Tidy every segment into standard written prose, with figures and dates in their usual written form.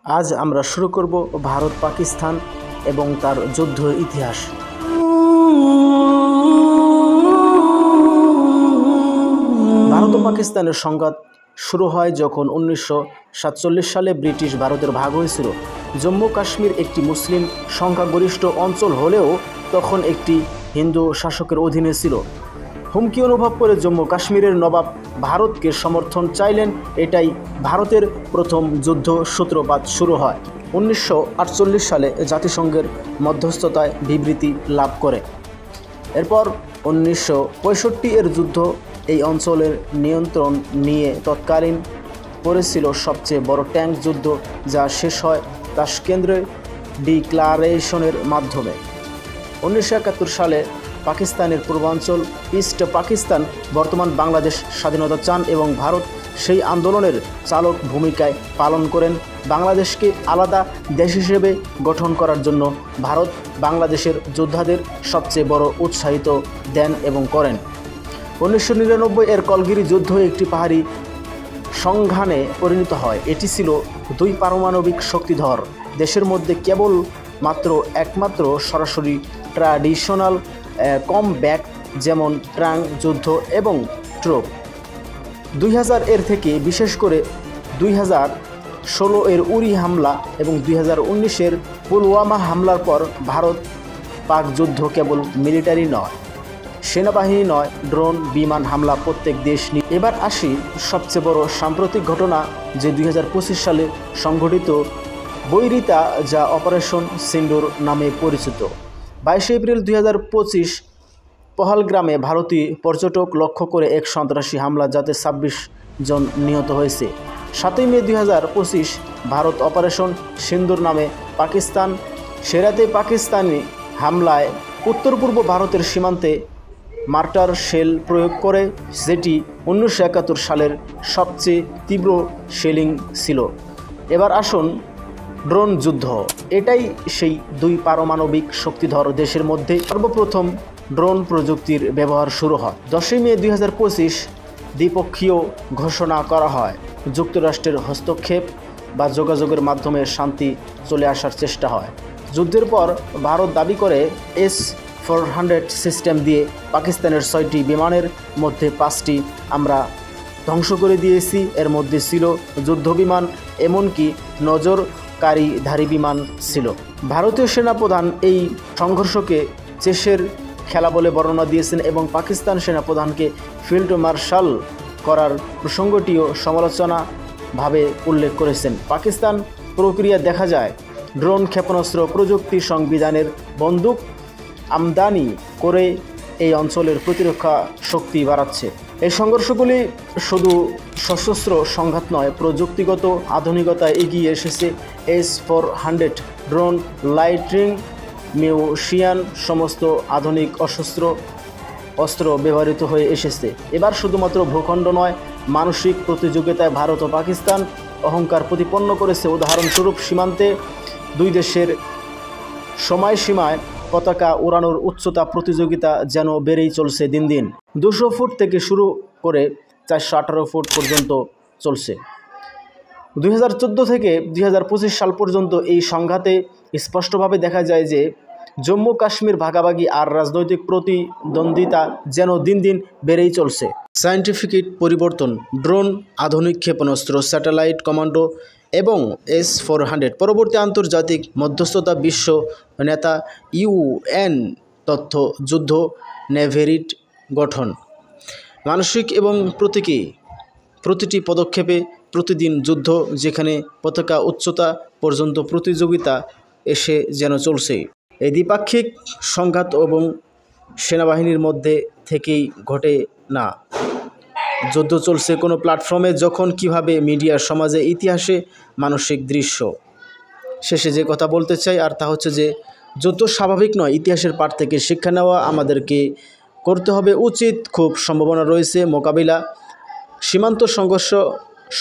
আজ আমরা শুরু করব ভারত পাকিস্তান এবং তার যুদ্ধ ইতিহাস। ভারত ও পাকিস্তানের সংঘাত শুরু হয় যখন 1947 সালে ব্রিটিশ ভারতের ভাগ হয়েছিল। জম্মু কাশ্মীর একটি মুসলিম সংখ্যাগরিষ্ঠ অঞ্চল হলেও তখন একটি হিন্দু শাসকের অধীনে ছিল। হুমকি অনুভব করে জম্মু কাশ্মীরের নবাব ভারতকে সমর্থন চাইলেন। এটাই ভারতের প্রথম যুদ্ধ সূত্রপাত শুরু হয়। 1948 সালে জাতিসংঘের মধ্যস্থতায় বিবৃতি লাভ করে। এরপর 1965 এর যুদ্ধ এই অঞ্চলের নিয়ন্ত্রণ নিয়ে তৎকালীন পড়েছিল সবচেয়ে বড় ট্যাঙ্ক যুদ্ধ, যা শেষ হয় তাশকেন্দ্রের ডিক্লারেশনের মাধ্যমে। 1971 সালে পাকিস্তানের পূর্বাঞ্চল ইস্ট পাকিস্তান, বর্তমান বাংলাদেশ স্বাধীনতা চান এবং ভারত সেই আন্দোলনের চালক ভূমিকায় পালন করেন। বাংলাদেশকে আলাদা দেশ হিসেবে গঠন করার জন্য ভারত বাংলাদেশের যোদ্ধাদের সবচেয়ে বড় উৎসাহিত দেন এবং করেন। 1999 এর কলগিরি যুদ্ধ একটি পাহাড়ি সংঘানে পরিণত হয়। এটি ছিল দুই পারমাণবিক শক্তিধর দেশের মধ্যে কেবল একমাত্র সরাসরি ট্র্যাডিশনাল কমব্যাট, যেমন ট্রাং যুদ্ধ এবং ট্রোপ। 2000 এর থেকে বিশেষ করে 2016 এর উরি হামলা এবং 2019 এর পুলওয়ামা হামলার পর ভারত পাক যুদ্ধ কেবল মিলিটারি নয়, সেনাবাহিনী নয়, ড্রোন বিমান হামলা প্রত্যেক দেশ নিয়ে। এবার আসি সবচেয়ে বড় সাম্প্রতিক ঘটনা, যে 2025 সালে সংঘটিত বৈরিতা, যা অপারেশন সিন্দুর নামে পরিচিত। 22 এপ্রিল 2025 পহলগ্রামে ভারতীয় পর্যটক লক্ষ্য করে এক সন্ত্রাসী হামলা, যাতে 26 জন নিহত হয়েছে। 7 মে 2025 ভারত অপারেশন সিন্দুর নামে পাকিস্তান সেরাতে পাকিস্তানি হামলায় উত্তর পূর্ব ভারতের সীমান্তে মার্টার শেল প্রয়োগ করে, যেটি 1971 সালের সবচেয়ে তীব্র শেলিং ছিল। এবার আসুন ড্রোন যুদ্ধ। এটাই সেই দুই পারমাণবিক শক্তিধর দেশের মধ্যে সর্বপ্রথম ড্রোন প্রযুক্তির ব্যবহার শুরু হয়। 10 মে 2025 দ্বিপক্ষীয় ঘোষণা করা হয়। যুক্তরাষ্ট্রের হস্তক্ষেপ বা যোগাযোগের মাধ্যমে শান্তি চলে আসার চেষ্টা হয়। যুদ্ধের পর ভারত দাবি করে S-400 সিস্টেম দিয়ে পাকিস্তানের 6টি বিমানের মধ্যে 5টি আমরা ধ্বংস করে দিয়েছি। এর মধ্যে ছিল যুদ্ধ বিমান, এমনকি নজরকারীধারী বিমান ছিল। ভারতীয় সেনাপ্রধান এই সংঘর্ষকে চেসের খেলা বলে বর্ণনা দিয়েছেন এবং পাকিস্তান সেনাপ্রধানকে ফিল্ড মার্শাল করার প্রসঙ্গটিও সমালোচনাভাবে উল্লেখ করেছেন। পাকিস্তান প্রক্রিয়া দেখা যায় ড্রোন, ক্ষেপণাস্ত্র প্রযুক্তি, সংবিধানের বন্দুক আমদানি করে এই অঞ্চলের প্রতিরক্ষা শক্তি বাড়াচ্ছে। এই সংঘর্ষগুলি শুধু সশস্ত্র সংঘাত নয়, প্রযুক্তিগত আধুনিকতায় এগিয়ে এসেছে। S-400 ড্রোন, লাইটিং মিউশিয়ান, সমস্ত আধুনিক অস্ত্র ব্যবহৃত হয়ে এসেছে। এবার শুধুমাত্র ভূখণ্ড নয়, মানসিক প্রতিযোগিতায় ভারত ও পাকিস্তান অহংকার প্রতিপন্ন করেছে। উদাহরণস্বরূপ, সীমান্তে দুই দেশের সময়সীমায় পতাকা ওড়ানোর উচ্চতা প্রতিযোগিতা যেন বেড়েই চলছে দিন দিন। 200 ফুট থেকে শুরু করে 418 ফুট পর্যন্ত চলছে। 2014 থেকে 2025 সাল পর্যন্ত এই সংঘাতে স্পষ্টভাবে দেখা যায় যে জম্মু কাশ্মীর ভাগাভাগি আর রাজনৈতিক প্রতিদ্বন্দ্বিতা যেন দিন দিন বেড়েই চলছে। সায়েন্টিফিক পরিবর্তন, ড্রোন, আধুনিক ক্ষেপণাস্ত্র, স্যাটেলাইট কমান্ডো এবং S-400 পরবর্তী আন্তর্জাতিক মধ্যস্থতা, বিশ্ব নেতা, UN তথ্য, যুদ্ধ নেভেরিট গঠন, মানসিক এবং প্রতিটি পদক্ষেপে প্রতিদিন যুদ্ধ, যেখানে পতাকা উচ্চতা পর্যন্ত প্রতিযোগিতা এসে যেন চলছে। এই দ্বিপাক্ষিক সংঘাত এবং সেনাবাহিনীর মধ্যে থেকেই ঘটে না, যুদ্ধ চলছে কোনো প্ল্যাটফর্মে, যখন কিভাবে মিডিয়া, সমাজে, ইতিহাসে, মানসিক দৃশ্য। শেষে যে কথা বলতে চাই আর তা হচ্ছে যে যুদ্ধ স্বাভাবিক নয়, ইতিহাসের পাঠ থেকে শিক্ষা নেওয়া আমাদেরকে করতে হবে উচিত। খুব সম্ভাবনা রয়েছে মোকাবিলা, সীমান্ত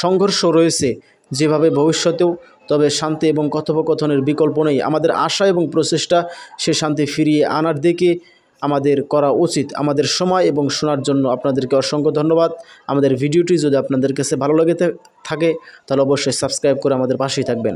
সংঘর্ষ রয়েছে যেভাবে ভবিষ্যতেও, তবে শান্তি এবং কথোপকথনের বিকল্প নেই। আমাদের আশা এবং প্রচেষ্টা সে শান্তি ফিরিয়ে আনার দিকে আমাদের করা উচিত। আমাদের সময় এবং শোনার জন্য আপনাদেরকে অসংখ্য ধন্যবাদ। আমাদের ভিডিওটি যদি আপনাদের কাছে ভালো লাগে থাকে তাহলে অবশ্যই সাবস্ক্রাইব করে আমাদের পাশেই থাকবেন।